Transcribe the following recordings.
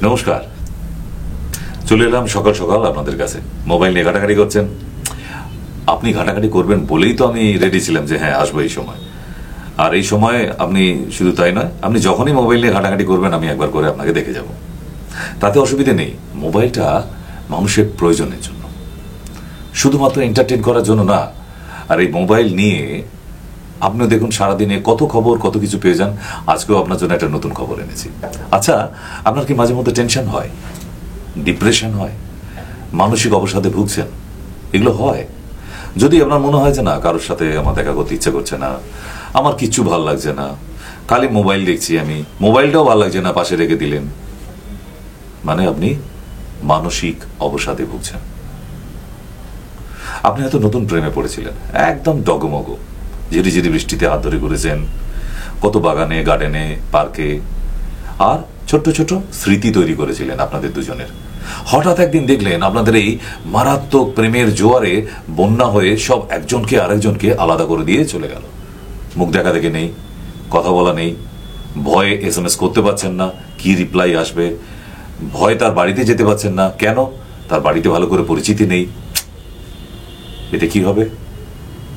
নমস্কার, চলে এলাম সকাল সকাল আপনাদের কাছে। মোবাইল নিয়ে ঘাটাঘাটি করছেন। আপনি ঘাটাঘাটি করবেন বলেই তো আমি রেডি ছিলাম যে হ্যাঁ আসবো এই সময়। আর এই সময় আপনি শুধু তাই নয়, আপনি যখনই মোবাইল নিয়ে ঘাটাঘাটি করবেন আমি একবার করে আপনাকে দেখে যাব, তাতে অসুবিধে নেই। মোবাইলটা মানুষের প্রয়োজনের জন্য, শুধুমাত্র এন্টারটেইন করার জন্য না। আর এই মোবাইল নিয়ে আপনিও দেখুন সারাদিনে কত খবর, কত কিছু পেয়ে যান। আজকেও আপনার জন্য একটা নতুন খবর এনেছি। আচ্ছা, আপনার কি মাঝে মধ্যে টেনশন হয়, ডিপ্রেশন হয়, মানসিক অবসাদে ভুগছেন? এগুলো হয় যদি আপনার মনে হয় যে না, কারোর সাথে আমার দেখা করতে ইচ্ছা করছে না, আমার কিচ্ছু ভাল লাগছে না, খালি মোবাইল দেখছি আমি, মোবাইলটাও ভাল লাগছে না, পাশে রেখে দিলেন, মানে আপনি মানসিক অবসাদে ভুগছেন। আপনি হয়তো নতুন প্রেমে পড়েছিলেন, একদম ডগমগ, ঝিরি ঝিরি বৃষ্টিতে হাত ধরে ঘুরেছেন কত বাগানে, গার্ডেনে, পার্কে, আর ছোট্ট ছোট স্মৃতি তৈরি করেছিলেন আপনাদের দুজনের। হঠাৎ একদিন দেখলেন আপনাদের এই মারাত্মক প্রেমের জোয়ারে বন্যা হয়ে সব একজনকে আরেকজনকে আলাদা করে দিয়ে চলে গেল। মুখ দেখা দেখে নেই, কথা বলা নেই, ভয়ে SMS করতে পারছেন না, কি রিপ্লাই আসবে, ভয়ে তার বাড়িতে যেতে পারছেন না। কেন? তার বাড়িতে ভালো করে পরিচিতি নেই। এতে কি হবে?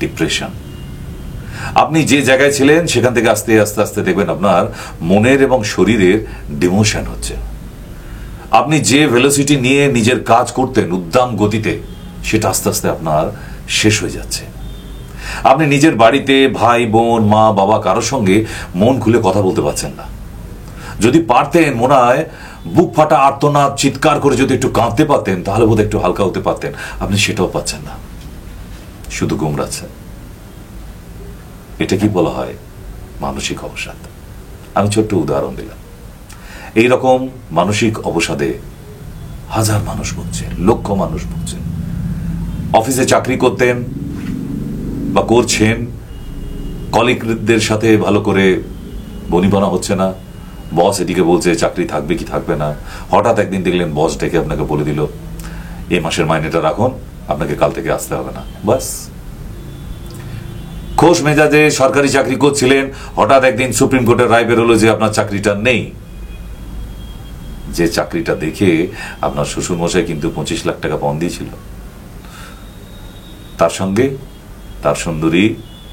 ডিপ্রেশন। আপনি যে জায়গায় ছিলেন সেখান থেকে আস্তে আস্তে আস্তে দেখবেন আপনার মনের এবং শরীরের ডিমোশন হচ্ছে। আপনি যে ভেলোসিটি নিয়ে নিজের কাজ করতেন উদ্দাম গতিতে, সেটা আস্তে আস্তে আপনার শেষ হয়ে যাচ্ছে। আপনি নিজের বাড়িতে ভাই বোন, মা বাবা কারোর সঙ্গে মন খুলে কথা বলতে পারছেন না। যদি পারতেন, মনে হয় বুক ফাটা আর্তনাদ চিৎকার করে যদি একটু কাঁদতে পারতেন, তাহলে বোধহয় একটু হালকা হতে পারতেন। আপনি সেটাও পাচ্ছেন না, শুধু গুমরাচ্ছেন। এটা কি বলা হয়? মানসিক অবসাদ। আমি ছোট্ট উদাহরণ দিলাম। এইরকম মানসিক অবসাদে হাজার মানুষ ভুগছেন, লক্ষ মানুষ ভুগছেন। অফিসে চাকরি করতেন বা করছেন, কলিগদের সাথে ভালো করে বনিবনা হচ্ছে না, বস এদিকে বলছে চাকরি থাকবে কি থাকবে না। হঠাৎ একদিন দেখলেন বস ডেকে আপনাকে বলে দিল এই মাসের মাইনেটা রাখুন, আপনাকে কাল থেকে আসতে হবে না। বাস। খোশ মেজাজে সরকারি চাকরি করছিলেন, হঠাৎ একদিন সুপ্রিম কোর্টের রায় বেরোলো যে আপনার চাকরিটা নেই। যে চাকরিটা দেখে আপনার শ্বশুর মশাই কিন্তু 25 লাখ টাকা পণ দিয়েছিল, তার সঙ্গে তার সুন্দরী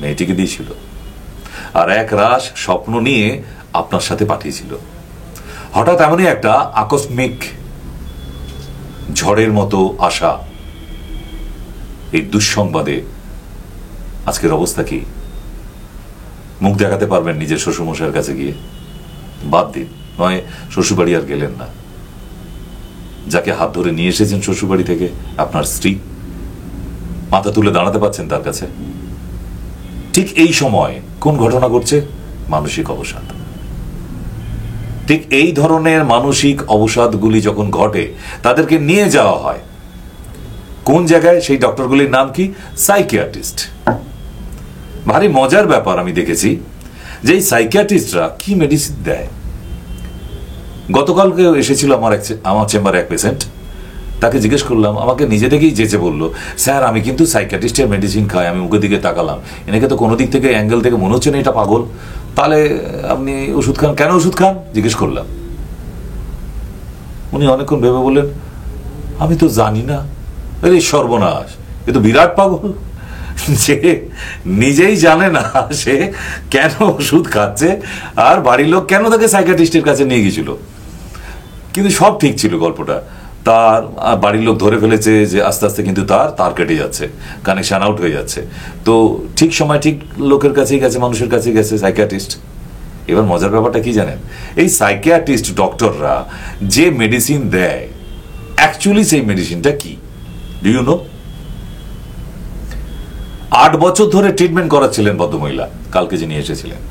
মেয়েটিকে দিয়েছিল, আর এক রাশ স্বপ্ন নিয়ে আপনার সাথে পাঠিয়েছিল। হঠাৎ এমনই একটা আকস্মিক ঝড়ের মতো আসা এই দুঃসংবাদে আজকের অবস্থা কি? মুখ দেখাতে পারবেন নিজের শ্বশুরমশাইয়ের কাছে গিয়ে? বাদ দিন, নয় শ্বশুরবাড়ি আর গেলেন না। যাকে হাত ধরে নিয়ে এসেছেন শ্বশুরবাড়ি থেকে, আপনার স্ত্রী, মাথা তুলে দাঁড়াতে পারছেন তার কাছে? ঠিক এই সময় কোন ঘটনা ঘটছে? মানসিক অবসাদ। ঠিক এই ধরনের মানসিক অবসাদগুলি যখন ঘটে, তাদেরকে নিয়ে যাওয়া হয় কোন জায়গায়? সেই ডক্টরগুলির নাম কি? সাইকিয়াট্রিস্ট। ভারী মজার ব্যাপার, আমি দেখেছি যে এই সাইকিয়াট্রিস্টরা কি মেডিসিন দেয়। গতকালকে এসেছিল আমার চেম্বারে এক পেশেন্ট। তাকে জিজ্ঞেস করলাম, আমাকে নিজে থেকেই যেচে বললো, স্যার আমি কিন্তু সাইকিয়াট্রিস্টের মেডিসিন খাই। আমি মুখের দিকে তাকালাম, এনেকে তো কোনো দিক থেকে অ্যাঙ্গেল থেকে মনে হচ্ছে না এটা পাগল। তাহলে আপনি ওষুধ খান কেন? ওষুধ খান জিজ্ঞেস করলাম। উনি অনেকক্ষণ ভেবে বললেন, আমি তো জানি না। আরে সর্বনাশ, এ তো বিরাট পাগল। যে নিজেই জানে না সে কেন ওষুধ খাচ্ছে, আর বাড়ির লোক কেন তাকে সাইকিয়াট্রিস্টের কাছে নিয়ে গেছিল। কিন্তু সব ঠিক ছিল গল্পটা। তার বাড়ির লোক ধরে ফেলেছে যে আস্তে আস্তে কিন্তু তার কেটে যাচ্ছে, কানেকশন আউট হয়ে যাচ্ছে। তো ঠিক সময় ঠিক লোকের কাছেই গেছে, মানুষের কাছে গেছে সাইকিয়াট্রিস্ট। এবার মজার ব্যাপারটা কি জানেন? এই সাইকিয়াট্রিস্ট ডক্টররা যে মেডিসিন দেয়, অ্যাকচুয়ালি সেই মেডিসিনটা কি? Do you know? 8 বছর ধরে ট্রিটমেন্ট করাচ্ছিলেন ভদ্রমহিলা, কালকে যিনি এসেছিলেন।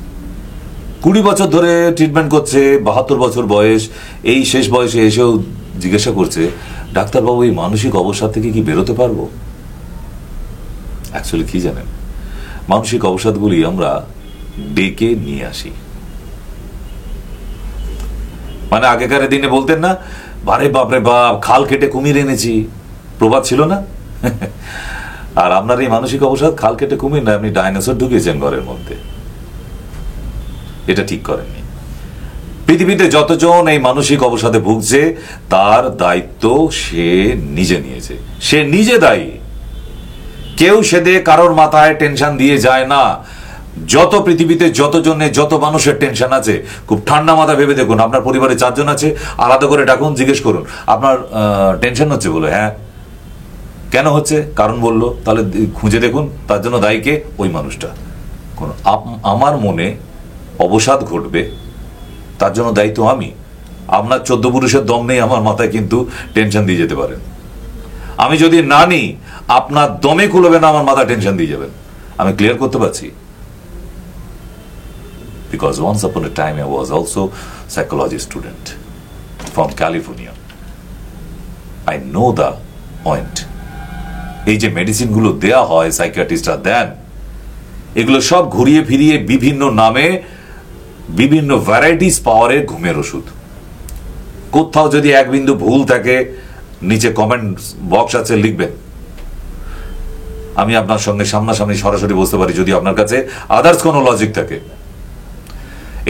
20 বছর ধরে ট্রিটমেন্ট করছে, 72 বছর বয়স। এই শেষ বয়সে এসেও জিজ্ঞাসা করছে, ডাক্তারবাবু এই মানসিক অবসাদ থেকে কি বেরোতে পারবো? অ্যাকচুয়ালি কি জানেন, মানসিক অবসাদগুলি আমরা ডেকে নিয়ে আসি। মানে আগেকার দিনে বলতেন না, বারে বাপরে বাপ খাল কেটে কুমির এনেছি, প্রবাদ ছিল না? আর আপনার এই মানসিক অবসাদ খাল কেটে কুমির না, আপনি ডাইনোসর ঢুকিয়েছেন ঘরের মধ্যে। এটা ঠিক করেননি। পৃথিবীতে যতজন এই মানসিক অবসাদে ভুগছে তার দায়িত্ব সে নিজে নিয়েছে, সে নিজে দায়ী। কেউ সেদে কারোর মাথায় টেনশন দিয়ে যায় না। যত পৃথিবীতে যতজনের যত মানুষের টেনশন আছে, খুব ঠান্ডা মাথা ভেবে দেখুন। আপনার পরিবারে 4 জন আছে, আলাদা করে ডাকুন, জিজ্ঞেস করুন আপনার টেনশন হচ্ছে বলে। হ্যাঁ, কেন হচ্ছে? কারণ বললো। তাহলে খুঁজে দেখুন তার জন্য দায়ী কে? ওই মানুষটা। আমার মনে অবসাদ ঘটবে তার জন্য দায়িত্ব আমি। আপনার 14 পুরুষের দম নেই আমার মাথায়, কিন্তু টেনশন দিয়ে যেতে পারেন। আমি যদি না নিই, আপনার দমে কুলবে না আমার মাথায় টেনশন দিয়ে যাবেন। আমি ক্লিয়ার করতে পারছি? Because once upon a time I was also psychology student from California. I know the point. এই যে মেডিসিন গুলো দেয়া হয়, সাইকিয়াট্রিস্টরা দেন, এগুলো সব ঘুরিয়ে ফিরিয়ে বিভিন্ন নামে বিভিন্ন ভ্যারাইটিস পাওয়ারের ঘুমের ওষুধ। কোথাও যদি এক বিন্দু ভুল থাকে, নিচে কমেন্ট বক্স আছে, লিখবেন। আমি আপনার সঙ্গে সামনাসামনি সরাসরি বলতে পারি যদি আপনার কাছে আদার্স কোনো লজিক থাকে।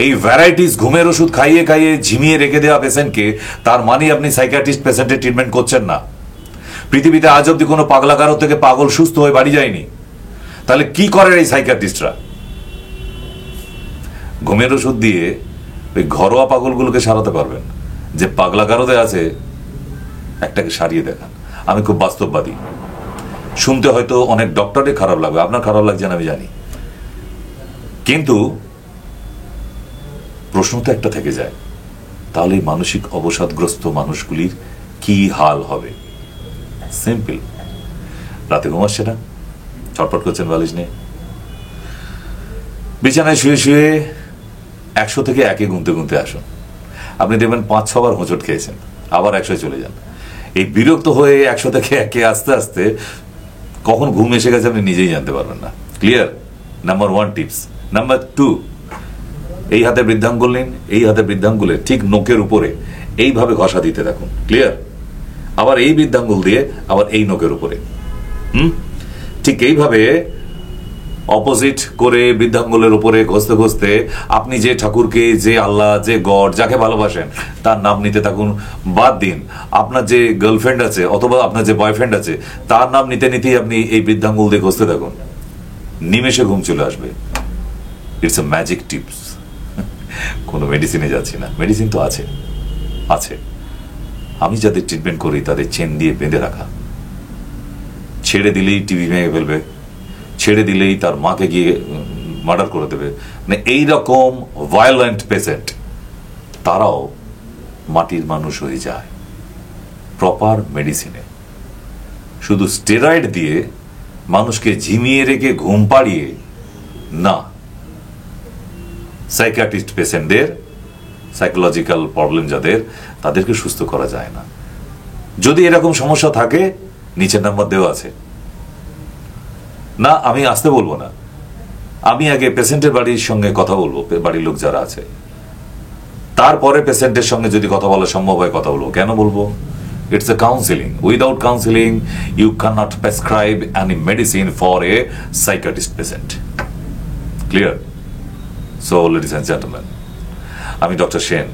এই ভ্যারাইটিস ঘুমের ওষুধ খাইয়ে খাইয়ে ঝিমিয়ে রেখে দেওয়া পেশেন্টকে, তার মানে আপনি সাইকিয়াট্রিস্ট পেশেন্টের ট্রিটমেন্ট করছেন না। পৃথিবীতে আজ অব্দি কোনো পাগলাকারো থেকে পাগল সুস্থ হয়ে বাড়ি যায়নি। তাহলে কি করেন এই সাইকিয়াট্রিস্টরা? ঘুমের ওষুধ দিয়ে ওই ঘরোয়া পাগলগুলোকে সারাতে পারবেন। যে পাগলাকারোতে আছে, একটাকে সারিয়ে দেখান। আমি খুব বাস্তববাদী। শুনতে হয়তো অনেক ডক্টরের খারাপ লাগবে, আপনার খারাপ লাগছে না আমি জানি, কিন্তু প্রশ্ন তো একটা থেকে যায়, তাহলে এই মানসিক অবসাদগ্রস্ত মানুষগুলির কি হাল হবে? সিম্পল। রাতে ঘুম আসছে না, ছটফট করছেন বালিশ নিয়ে, বিছানায় শুয়ে শুয়ে 100 থেকে 1-এ গুনতে গুনতে আসুন। আপনি দেখবেন 5-6 বার হোঁচট খেয়েছেন, আবার 100-এ চলে যান। এই বিরক্ত হয়ে 100 থেকে 1-এ আস্তে আস্তে কখন ঘুম এসে গেছে আপনি নিজেই জানতে পারবেন না। ক্লিয়ার? Number 1 tips. নাম্বার 2, এই হাতে বৃদ্ধাঙ্গুল নিন, এই হাতে বৃদ্ধাঙ্গুলের ঠিক নোকের উপরে এইভাবে ঘষা দিতে থাকুন। ক্লিয়ার? আবার এই বৃদ্ধাঙ্গুল দিয়ে আবার এই নোকের উপরে, ঠিক এইভাবে অপোজিট করে বৃদ্ধাঙ্গুলের উপরে ঘষতে ঘষতে আপনি যে ঠাকুরকে, যে আল্লাহ, যে গড, যাকে ভালোবাসেন তার নাম নিতে থাকুন। বাদ দিন আপনার যে গার্লফ্রেন্ড আছে অথবা আপনার যে বয়ফ্রেন্ড আছে তার নাম নিতে নিতেই আপনি এই বৃদ্ধাঙ্গুল দিয়ে ঘষতে থাকুন। নিমেষে ঘুম চলে আসবে। It's a magic tips. কোনো মেডিসিনে যাচ্ছি না, মেডিসিন তো আছে আছে। আমি যাদের ট্রিটমেন্ট করি তাদের চেন দিয়ে বেঁধে রাখা। ছেড়ে দিলেই টিভি ভেঙে ফেলবে, ছেড়ে দিলেই তার মাকে গিয়ে মার্ডার করে দেবে, মানে এইরকম ভায়োলেন্ট পেশেন্ট, তারাও মাটির মানুষ হয়ে যায় প্রপার মেডিসিনে। শুধু স্টেরয়েড দিয়ে মানুষকে ঝিমিয়ে রেখে ঘুম পাড়িয়ে না। সাইকিয়াট্রিস্ট পেশেন্টদের, সাইকোলজিক্যাল প্রবলেম যাদের, তাদেরকে সুস্থ করা যায় না। যদি এরকম সমস্যা থাকে, নিচের নাম্বার দেওয়া আছে। না, আমি আসতে বলবো না, আমি আগে পেশেন্টের বাড়ির সঙ্গে কথা বলবো, বাড়ির লোক যারা আছে, তারপরে পেশেন্টের সঙ্গে যদি কথা বলা সম্ভব হয় কথা বলবো। কেন বলবো? It's a counselling. Without counselling you can not prescribe any medicine for a psychiatrist patient. Clear? So ladies and gentleman, আমি ডক্টর সেন।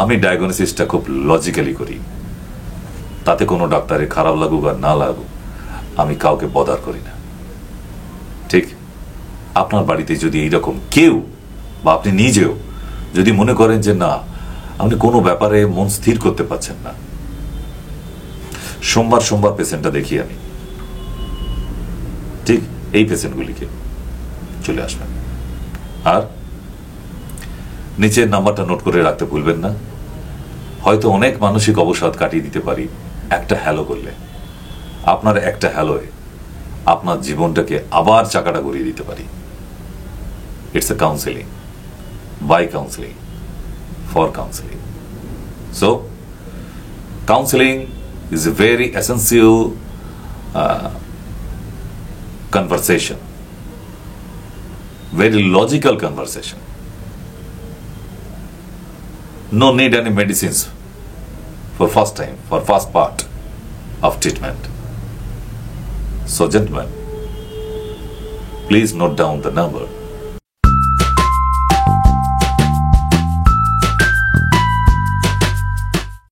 আমি ডায়াগনোসিসটা খুব লজিক্যালি করি। তাতে কোনো ডাক্তারের খারাপ লাগুক আর না লাগুক, আমি কাউকে বদার করি না। ঠিক আপনার বাড়িতে যদি এইরকম কেউ বা আপনি নিজেও যদি মনে করেন যে না, আপনি কোনো ব্যাপারে মন স্থির করতে পারছেন না, সোমবার সোমবার পেশেন্টটা দেখি আমি, ঠিক এই পেশেন্টগুলিকে চলে আসবেন। আর নিচের নাম্বারটা নোট করে রাখতে ভুলবেন না। হয়তো অনেক মানসিক অবসাদ কাটিয়ে দিতে পারি একটা হ্যালো করলে। আপনার একটা হ্যালোয় আপনার জীবনটাকে আবার চাকাটা ঘুরিয়ে দিতে পারি। It's a counselling, by counselling, for counselling. So counselling is a very essential conversation, very logical conversation. No need any medicines for first time, for first part of treatment. So gentlemen, please note down the number